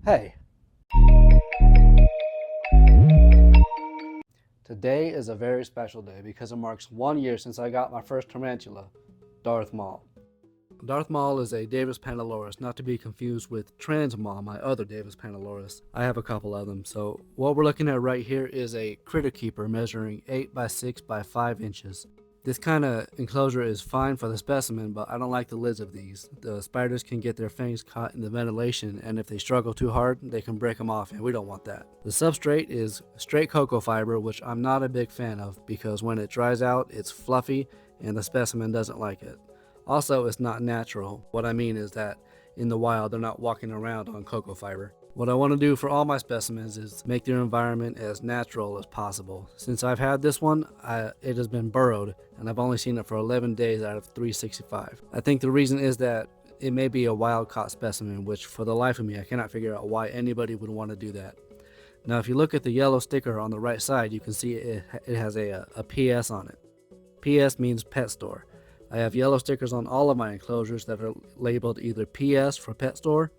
Hey, today is a very special day because it marks 1 year since I got my first tarantula, Darth Maul. Darth Maul is a Davus Pentaloris, not to be confused with Trans Maul, my other Davus Pentaloris. I have a couple of them, so what we're looking at right here is a critter keeper measuring 8 by 6 by 5 inches. This kind of enclosure is fine for the specimen, but I don't like the lids of these. The spiders can get their fangs caught in the ventilation, and if they struggle too hard, they can break them off, and we don't want that. The substrate is straight cocoa fiber, which I'm not a big fan of because when it dries out, it's fluffy, and the specimen doesn't like it. Also, it's not natural. What I mean is that in the wild, they're not walking around on cocoa fiber. What I want to do for all my specimens is make their environment as natural as possible. Since I've had this one, it has been burrowed, and I've only seen it for 11 days out of 365. I think the reason is that it may be a wild-caught specimen, which for the life of me, I cannot figure out why anybody would want to do that. Now, if you look at the yellow sticker on the right side, you can see it has a PS on it. PS means pet store. I have yellow stickers on all of my enclosures that are labeled either PS for pet store,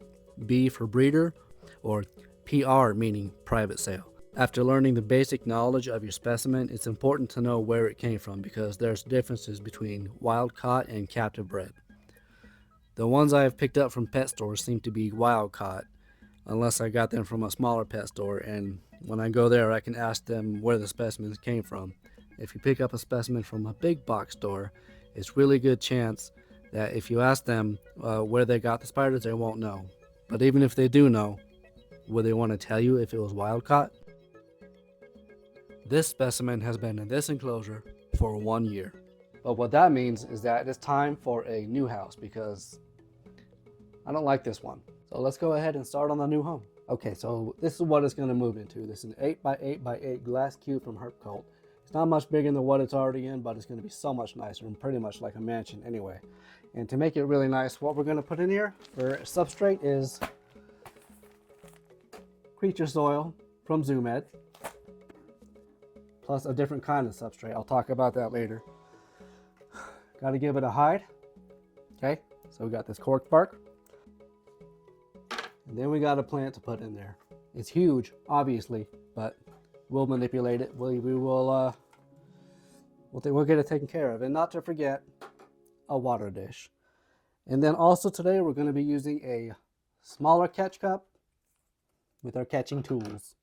B for breeder, or PR meaning private sale. After learning the basic knowledge of your specimen, it's important to know where it came from because there's differences between wild caught and captive bred. The ones I have picked up from pet stores seem to be wild caught, unless I got them from a smaller pet store, and when I go there I can ask them where the specimens came from. If you pick up a specimen from a big box store, it's really good chance that if you ask them where they got the spiders, they won't know. But even if they do know, would they want to tell you if it was wild caught? This specimen has been in this enclosure for 1 year. But what that means is that it's time for a new house because I don't like this one. So let's go ahead and start on the new home. Okay, so this is what it's going to move into. This is an 8 by 8 by 8 glass cube from Herp Cult. It's not much bigger than what it's already in, but it's going to be so much nicer and pretty much like a mansion anyway. And to make it really nice, what we're going to put in here for substrate is creature soil from ZoomEd, plus a different kind of substrate. I'll talk about that later. Got to give it a hide. Okay, so we got this cork bark, and then we got a plant to put in there. It's huge, obviously, but we'll manipulate it. We'll get it taken care of, and not to forget a water dish. And then also today we're going to be using a smaller catch cup with our catching tools.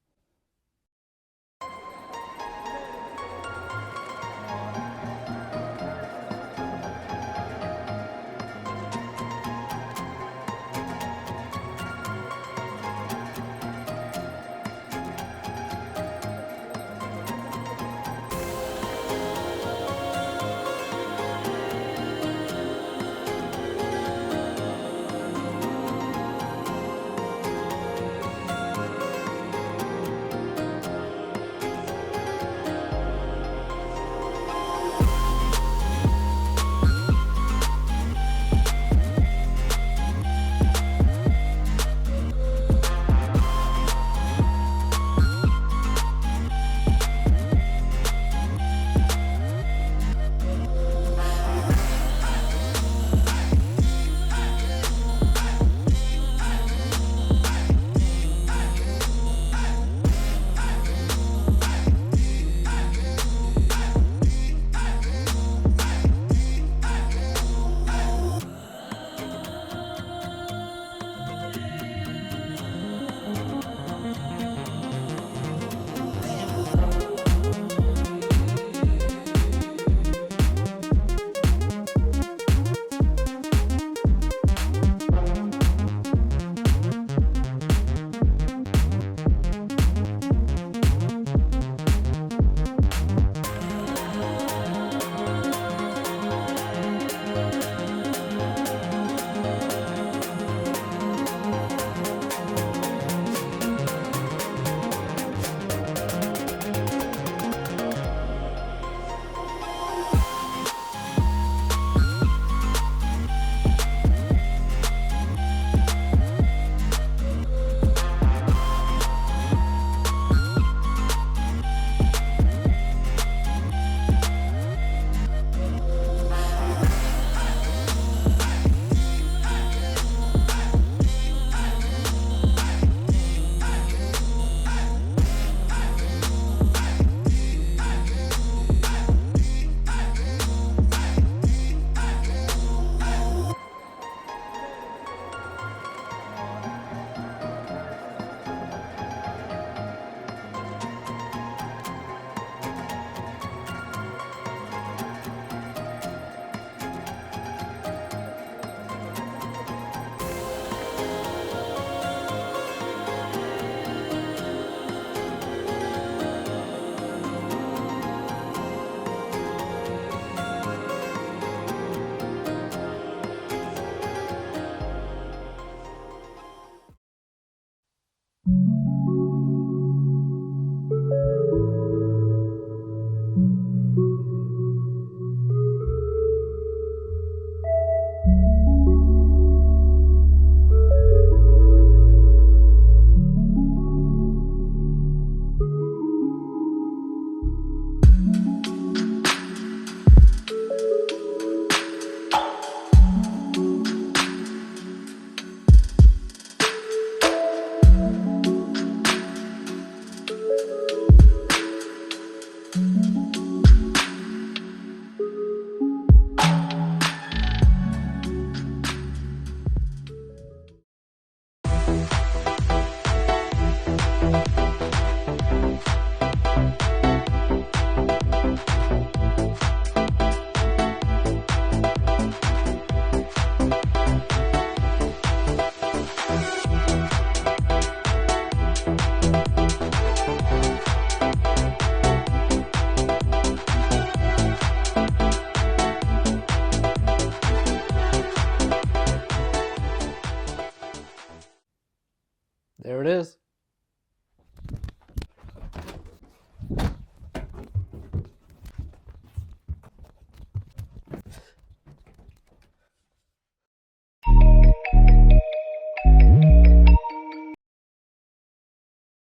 it is.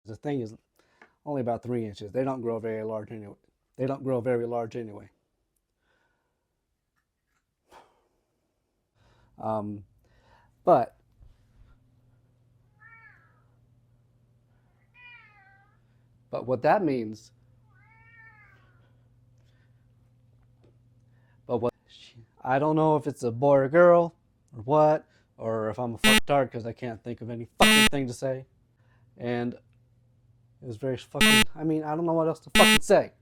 The thing is only about 3 inches. They don't grow very large anyway. They don't grow very large anyway. Um, but what that means, but what I don't know if it's a boy or girl or what, or if I'm a fucktard because I can't think of any fucking thing to say. And it was very fucking. I mean, I don't know what else to fucking say.